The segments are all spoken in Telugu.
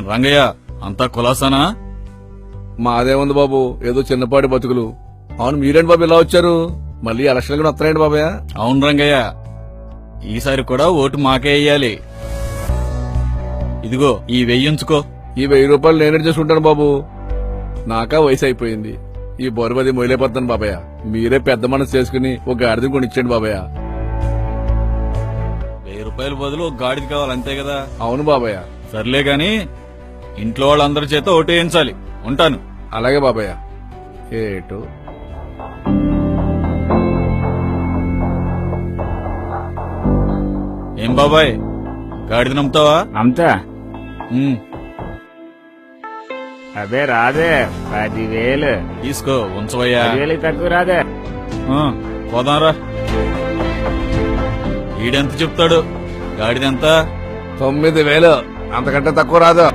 ఏం రంగయ్య అంతా కులాసానా? మాదేముంది బాబు, ఏదో చిన్నపాటి బతుకులు. అవును, మీరేంటి బాబు ఇలా వచ్చారు? మళ్ళీ ఎలక్షన్ కూడా వస్తారండి బాబయ్య? అవును రంగయ్య, ఈసారి కూడా ఓటు మాకే వెయ్యాలి. ఇదిగో ఈ 1000 ఉంచుకో. ఈ 1000 రూపాయలు నేనే చేసుకుంటాను బాబు. నాకా వయసు అయిపోయింది, ఈ బొరబది మొయలేపోతాను బాబయ్య. మీరే పెద్ద మనసు చేసుకుని ఒక గాడిదని కొనిచ్చేయండి బాబయ్య. 1000 రూపాయల బదులు ఒక గాడిది కావాలి అంతే కదా? అవును బాబయ్య. సర్లే గాని ఇంట్లో వాళ్ళందరి చేత ఓటు వేయించాలి. ఉంటాను. అలాగే బాబయ్య. ఏటో ఏం బాబాయ్, గాడిద నమ్ముతావా? అంతా ఉమ్, అదే రాదే 10,000. తీసుకో ఉంచవయ్యా. 10,000 తక్కువ రాదే. పోదాంరా. ఈడెంత చెప్తాడు? గాడిదెంత? 9,000. అంతకంటే తక్కువ రాదు.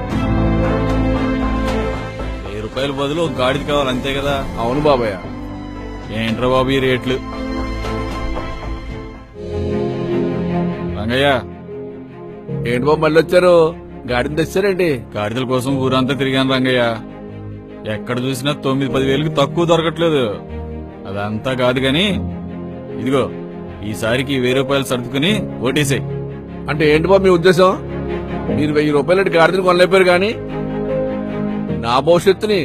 1000 రూపాయల బదులు ఒక గాడిది కావాలి అంతే కదా? అవును బాబయ్య. ఏంట్రా బాబు ఈ రేట్లు? రంగయ్య, ఏంటి బాబు మళ్ళీ వచ్చారు? గాడిని తెచ్చారేంటి? గాడిదల కోసం ఊరంతా తిరిగాను రంగయ్య. ఎక్కడ చూసినా 9-10 వేలకు తక్కువ దొరకట్లేదు. అదంతా కాదు గాని ఇదిగో ఈసారికి 1000 రూపాయలు సర్దుకుని ఓటేసాయి. అంటే ఏంటి బాబు మీ ఉద్దేశం? మీరు 1000 రూపాయలు గాడిదని కొనలేపారు గాని నా భవిష్యత్తుని,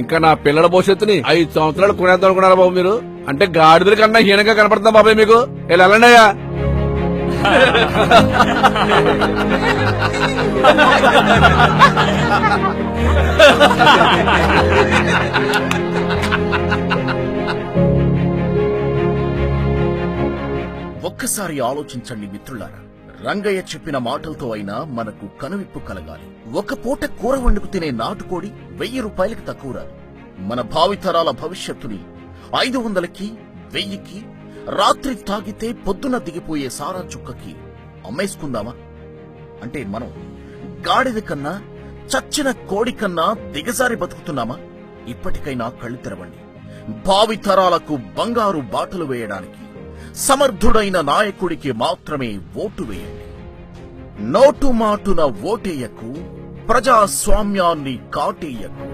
ఇంకా నా పిల్లల భవిష్యత్తుని 5 సంవత్సరాలు కొనేద్దాం అనుకున్నారా బాబు మీరు? అంటే గాడిదల కన్నా హీనంగా కనపడుతుందా బాబాయ్ మీకు? ఇలా వెళ్ళండియా. ఒక్కసారి ఆలోచించండి మిత్రులారా. రంగయ్య చెప్పిన మాటలతో అయినా మనకు కనువిప్పు కలగాలి. ఒక పూట కూర వండుకు తినే నాటుకోడి 1000 రూపాయలకి తక్కువ రాదు. మన భావితరాల భవిష్యత్తుని 500కి 1000కి, రాత్రి తాగితే పొద్దున దిగిపోయే సారా చుక్కకి అమ్మేసుకుందామా? అంటే మనం గాడిద కన్నా, చచ్చిన కోడి కన్నా దిగజారి బతుకుతున్నామా? ఇప్పటికైనా కళ్ళు తెరవండి. భావితరాలకు బంగారు బాటలు వేయడానికి సమర్థుడైన నాయకుడికి మాత్రమే ఓటు వేయండి. నోటు మాటున ఓటేయకు, ప్రజాస్వామ్యాన్ని కాటేయకు.